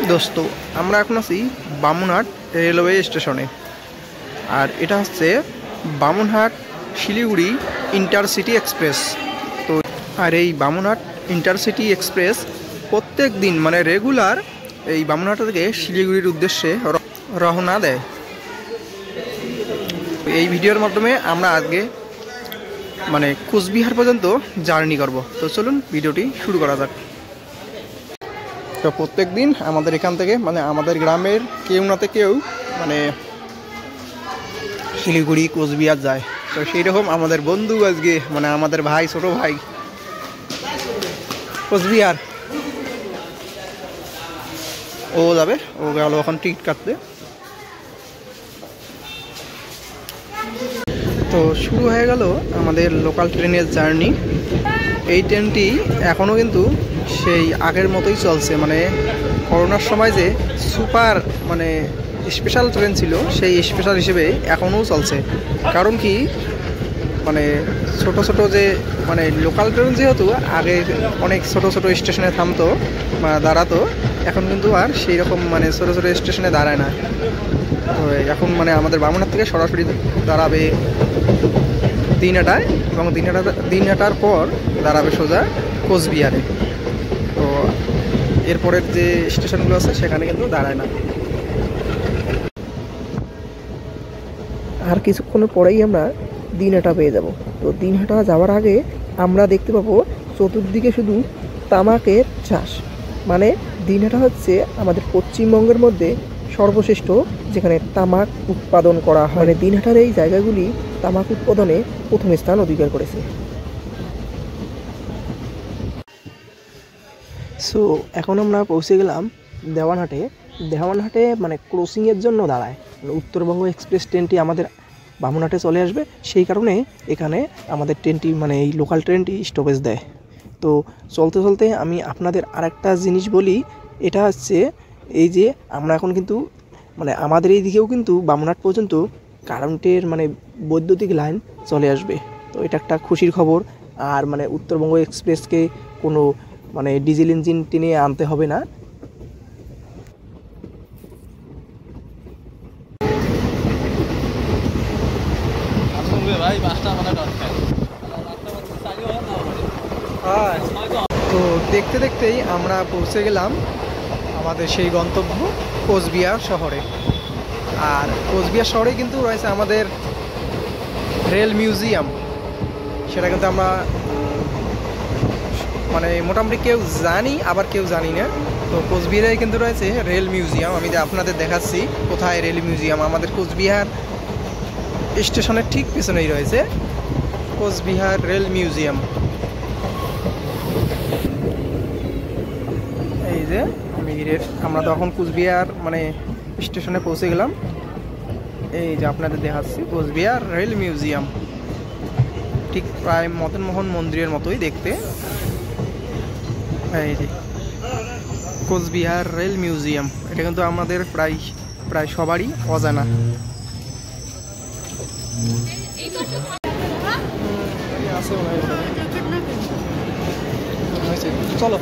দোস্ত আমরা এখন আছি বামুনহাট রেলওয়ে স্টেশনে। আর এটা হচ্ছে বামুনহাট শিলিগুড়ি ইন্টারসিটি এক্সপ্রেস। তো আর এই বামুনহাট ইন্টারসিটি এক্সপ্রেস প্রত্যেক দিন মানে রেগুলার এই বামুনহাট থেকে শিলিগুড়ির উদ্দেশ্যে রওনা দেয়। এই ভিডিওর মাধ্যমে আমরা আজকে মানে কোচবিহার পর্যন্ত জার্নি করব। তো চলুন ভিডিওটি শুরু করা যাক। তো প্রত্যেক দিন আমাদের এখান থেকে মানে আমাদের গ্রামের কেউ নাতে কেউ মানে শিলিগুড়ি কোচবিহার যায়। তো সেই রকম আমাদের বন্ধু আজকে মানে আমাদের ভাই, ছোট ভাই কোচবিহার ও যাবে, ও গেল এখন টিকিট কাটতে। তো শুরু হয়ে গেল আমাদের লোকাল ট্রেনের জার্নি। এই ট্রেনটি এখনও কিন্তু সেই আগের মতোই চলছে, মানে করোনার সময় যে সুপার মানে স্পেশাল ট্রেন ছিল সেই স্পেশাল হিসেবে এখনও চলছে। কারণ কি মানে ছোট ছোট যে মানে লোকাল ট্রেন যেহেতু আগে অনেক ছোট ছোট স্টেশনে থামতো বা দাঁড়াতো, এখন কিন্তু আর সেই রকম মানে ছোট ছোট স্টেশনে দাঁড়ায় না। তো এখন মানে আমাদের বামুনহাট থেকে সরাসরি দাঁড়াবে দিনহাটায় এবং দিনহাটার পর দাঁড়াবে সোজা কোচবিহারে। তো এরপরের যে স্টেশনগুলো আছে সেখানে কিন্তু দাঁড়ায় না। আর কিছুক্ষণের পরেই আমরা দিনহাটা পেয়ে যাব। তো দিনহাটা যাওয়ার আগে আমরা দেখতে পাবো চতুর্দিকে শুধু তামাকের চাষ। মানে দিনহাটা হচ্ছে আমাদের পশ্চিমবঙ্গের মধ্যে সর্বশ্রেষ্ঠ যেখানে তামাক উৎপাদন করা হয়। মানে দিনহাটার এই জায়গাগুলি তামাক উৎপাদনে প্রথম স্থান অধিকার করেছে। সো এখন আমরা পৌঁছে গেলাম দেওয়ানহাটে মানে ক্রসিংয়ের জন্য দাঁড়ায়। মানে উত্তরবঙ্গ এক্সপ্রেস ট্রেনটি আমাদের বামুনহাটে চলে আসবে, সেই কারণে এখানে আমাদের ট্রেনটি মানে এই লোকাল ট্রেনটি স্টপেজ দেয়। তো চলতে চলতে আমি আপনাদের আরেকটা জিনিস বলি, এটা হচ্ছে এই যে আমরা এখন কিন্তু মানে আমাদের এই দিকেও কিন্তু বামুনহাট পর্যন্ত কারেন্টের মানে বৈদ্যুতিক লাইন চলে আসবে। তো এটা একটা খুশির খবর। আর মানে উত্তরবঙ্গ এক্সপ্রেসকে কোনো মানে ডিজেল ইঞ্জিন টেনে আনতে হবে না। তো দেখতে দেখতেই আমরা পৌঁছে গেলাম আমাদের সেই গন্তব্য কোচবিহার শহরে। আর কোচবিহার শহরে কিন্তু রয়েছে আমাদের রেল মিউজিয়াম। সেটা কিন্তু আমরা মানে মোটামুটি কেউ জানি আবার কেউ জানি না। তো কোচবিহারে কিন্তু রয়েছে রেল মিউজিয়াম। আমি আপনাদের দেখাচ্ছি কোথায় রেল মিউজিয়াম। আমাদের কোচবিহার স্টেশনের ঠিক পিছনেই রয়েছে কোচবিহার রেল মিউজিয়াম। এই যে আমরা তখন কোচবিহার মানে স্টেশনে পৌঁছে গেলাম। এই যে আপনাদের দেখাচ্ছি কোচবিহার রেল মিউজিয়াম, ঠিক প্রায় মদন মোহন মন্দিরের মতোই দেখতে। এই যে কোচবিহার রেল মিউজিয়াম, এটা কিন্তু আমাদের প্রায় সবারই অজানা। চলো।